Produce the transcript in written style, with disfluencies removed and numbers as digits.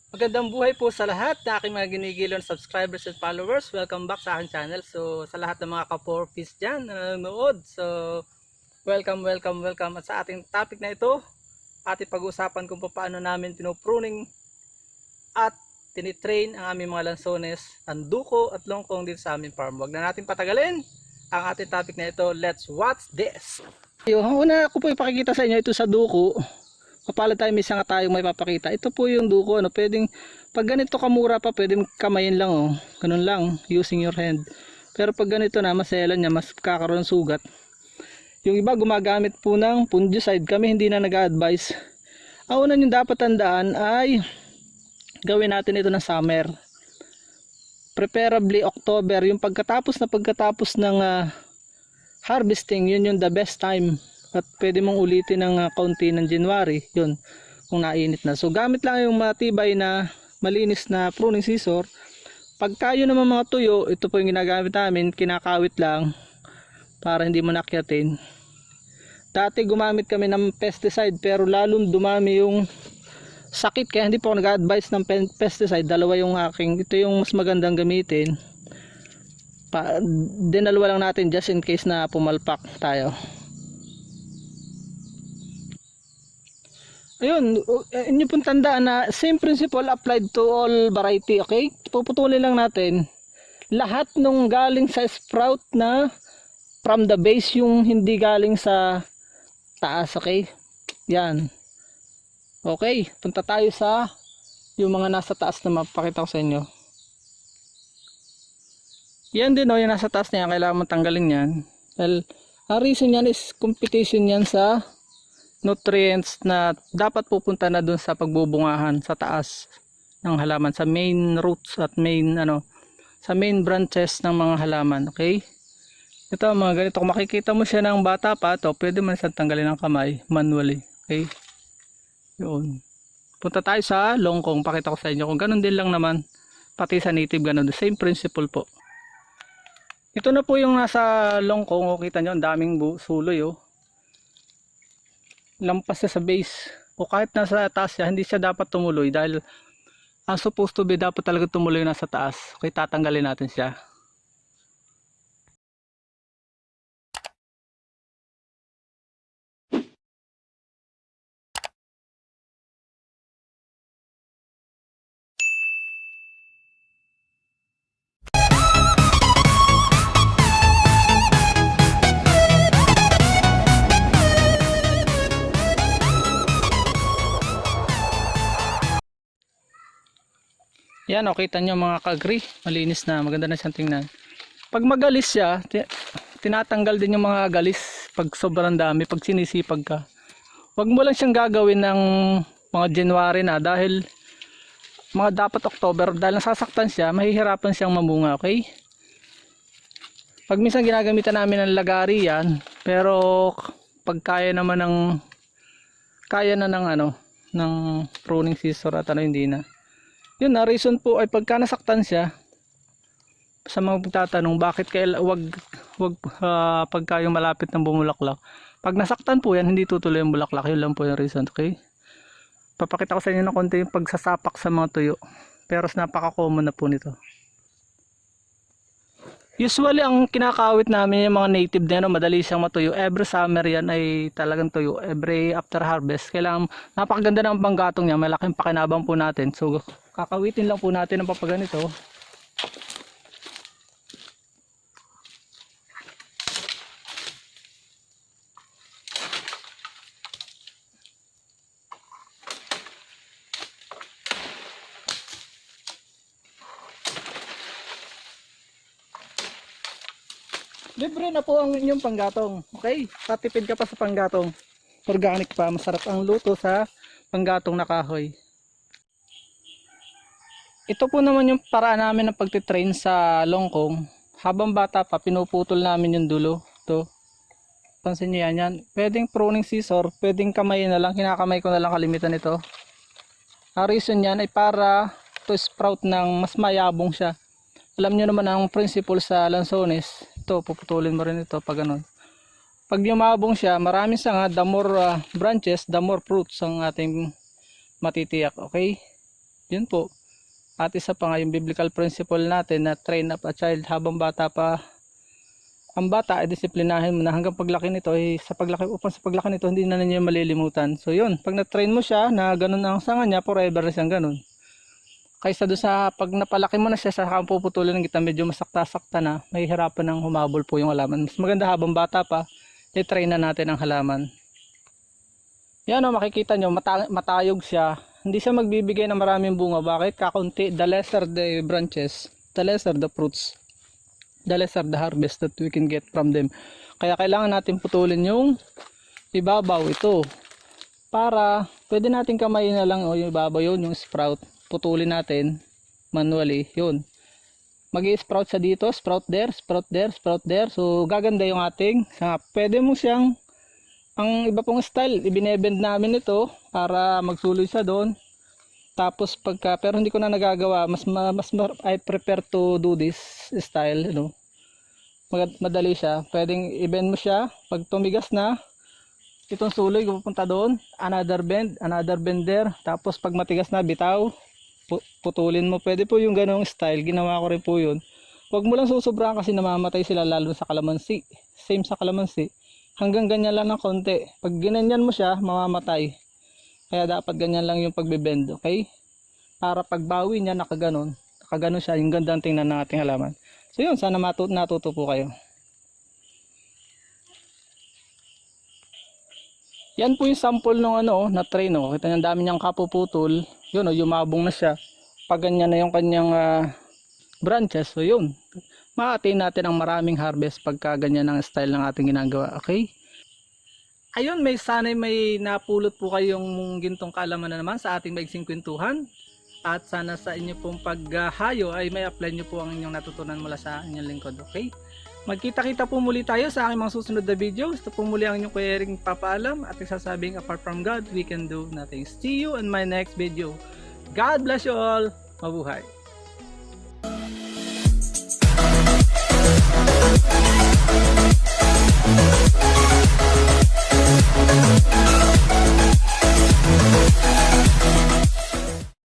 Magandang buhay po sa lahat na aking mga ginigilon subscribers and followers. Welcome back sa aking channel. So sa lahat ng mga ka-4Ps dyan na nanonood. So welcome. At sa ating topic na ito, ating pag-usapan kung paano namin pinupruning at tinitrain ang aming mga lanzones, tanduko at longkong dito sa aming farm. Huwag na natin patagalin ang ating topic na ito. Let's watch this! Yung una ko po ipakikita sa inyo ito sa duko. Kapala tayo, may isang tayong may papakita. Ito po yung duko, pwedeng pag ganito kamura pa, pwedeng kamayin lang, ganun lang, using your hand. Pero pag ganito na, maselan niya, mas kakaroon sugat. Yung iba gumagamit po ng fungicide, kami hindi na nag-advise. Ang una yung dapat tandaan ay gawin natin ito ng summer, preferably October. Yung pagkatapos ng harvesting, yun yung the best time. At pwede mong ulitin ng kaunti ng January, yun, kung nainit na. So gamit lang yung matibay na malinis na pruning scissor. Pagka yun naman mga tuyo, ito po yung ginagamit namin, kinakawit lang para hindi mo nakyatin. Dati gumamit kami ng pesticide, pero lalong dumami yung sakit, kaya hindi po ako nag-advise ng pesticide. Dalawa yung aking, ito yung mas magandang gamitin. Dinalawa lang natin just in case na pumalpak tayo. Ayun, inyo pong tandaan na same principle applied to all variety, okay? Puputulin lang natin lahat nung galing sa sprout na from the base, yung hindi galing sa taas, okay? Yan. Okay, punta tayo sa yung mga nasa taas na mapakita ko sa inyo. Yan din, yung nasa taas na yan, kailangan mong tanggalin yan. Well, ang reason yan is competition yan sa nutrients na dapat pupunta na dun sa pagbubungahan sa taas ng halaman, sa main roots at main sa main branches ng mga halaman, okay? Ito mga ganito, kung makikita mo siya ng bata pa, to pwede man siyang tanggalin ng kamay manually, okay? Yun. Punta tayo sa longkong, pakita ko sa inyo kung ganun din lang naman, pati sa native ganun, the same principle po. Ito na po yung nasa longkong, kita nyo ang daming suloy, lampas siya sa base, o kahit nasa taas siya, hindi siya dapat tumuloy dahil ang supposed to be dapat talaga tumuloy nasa taas. Okay, tatanggalin natin siya. Yan, okay, kita nyo mga ka-agree, malinis na, maganda na siyang tingnan. Pag magalis siya, tinatanggal din yung mga galis pag sobrang dami, pag sinisipag ka. Huwag mo lang siyang gagawin ng mga January na, dahil mga dapat October, dahil nasasaktan siya, mahihirapan siyang mamunga, okay? Pag minsan ginagamitan namin ng lagari yan, pero pag kaya na ng pruning scissor at hindi na. Yun na, reason po ay pagka nasaktan siya, sa mga pagtatanong bakit pagka yung malapit ng bumulaklak, pag nasaktan po yan, hindi tutuloy yung bulaklak. Yun lang po yung reason, okay? Papakita ko sa inyo ng konti yung pagsasapak sa mga tuyo, pero napaka-common na po nito. Usually ang kinakawit namin yung mga native na madali siyang matuyo. Every summer yan ay talagang tuyo. Every after harvest, kailangan, napakaganda ng panggatong niya, malaking pakinabang po natin. So kakawitin lang po natin ang papaganito. Libre na po ang inyong panggatong. Okay? Tatipid ka pa sa panggatong. Organic pa. Masarap ang luto sa panggatong na kahoy. Ito po naman yung paraan namin ng pagtitrain sa longkong. Habang bata pa, pinuputol namin yung dulo. Ito. Pansin nyo yan. Pwedeng pruning scissor. Pwedeng kamay na lang. Kinakamay ko na lang kalimitan ito. Ang reason yan ay para to sprout ng mas mayabong siya. Alam nyo naman ang principle sa lanzones. Ito, puputulin mo rin ito pag ganun. Pag yumabong siya, maraming sanga, the more branches, the more fruits ang ating matitiyak. Okay? Yun po. At isa pa nga yung biblical principle natin na train up a child habang bata pa. Ang bata ay disiplinahin mo na hanggang paglaki nito ay upang sa paglaki nito hindi na niya malilimutan. So yun, pag na-train mo siya na ganun ang sanga niya, forever na siyang ganun. Kaysa doon sa pag napalaki mo na siya sa puputulin ng kita medyo masakta-sakta na, may hirapan ng humabol po yung halaman. Mas maganda habang bata pa, i-train na natin ang halaman. Yan o, makikita nyo, matayog siya. Hindi siya magbibigay ng maraming bunga. Bakit? Kakunti, the lesser the branches, the lesser the fruits, the lesser the harvest that we can get from them. Kaya kailangan natin putulin yung ibabaw ito. Para pwede natin kamay na lang o yung ibabaw yun, yung sprout. Putulin natin manually. Yun. Mag-i-sprout siya dito, sprout there, sprout there, sprout there. So gaganda yung ating. Pwede mo siyang ang iba pong style, ibinebend namin ito para magsuloy siya doon. Tapos pero hindi ko na nagagawa, I prefer to do this style, you know. Madali siya. Pwedeng i-bend mo siya, pag tumigas na, itong suloy pupunta doon, another bend there. Tapos pag matigas na, bitaw, putulin mo. Pwede po yung ganong style, ginawa ko rin po yun. Huwag mo lang susobrahan kasi namamatay sila lalo sa kalamansi. Same sa kalamansi. Hanggang ganyan lang ng konti. Pag ginanyan mo siya, mamamatay. Kaya dapat ganyan lang yung pagbebend, okay? Para pagbawi niya nakaganon siya, yung gandang tingnan ng ating halaman. So yun, sana natuto po kayo. Yan po yung sample ng na tray, no. Kita niyo, ang dami niyang kapuputol. Yun, yumabong na siya. Pag ganyan na yung kanyang branches, so yun. Ma-attain natin ang maraming harvest pagka ganyan ang style ng ating ginagawa, okay? Ayun, sana'y may napulot po kayong gintong kaalaman na naman sa ating maiksing kwentuhan. At sana sa inyo pong paghahayo ay may apply nyo po ang inyong natutunan mula sa inyong lingkod, okay? Magkita-kita po muli tayo sa aking mga susunod na video. Ito po muli ang inyong Kuya Eric papaalam at isasabing apart from God, we can do nothing. See you in my next video. God bless you all. Mabuhay.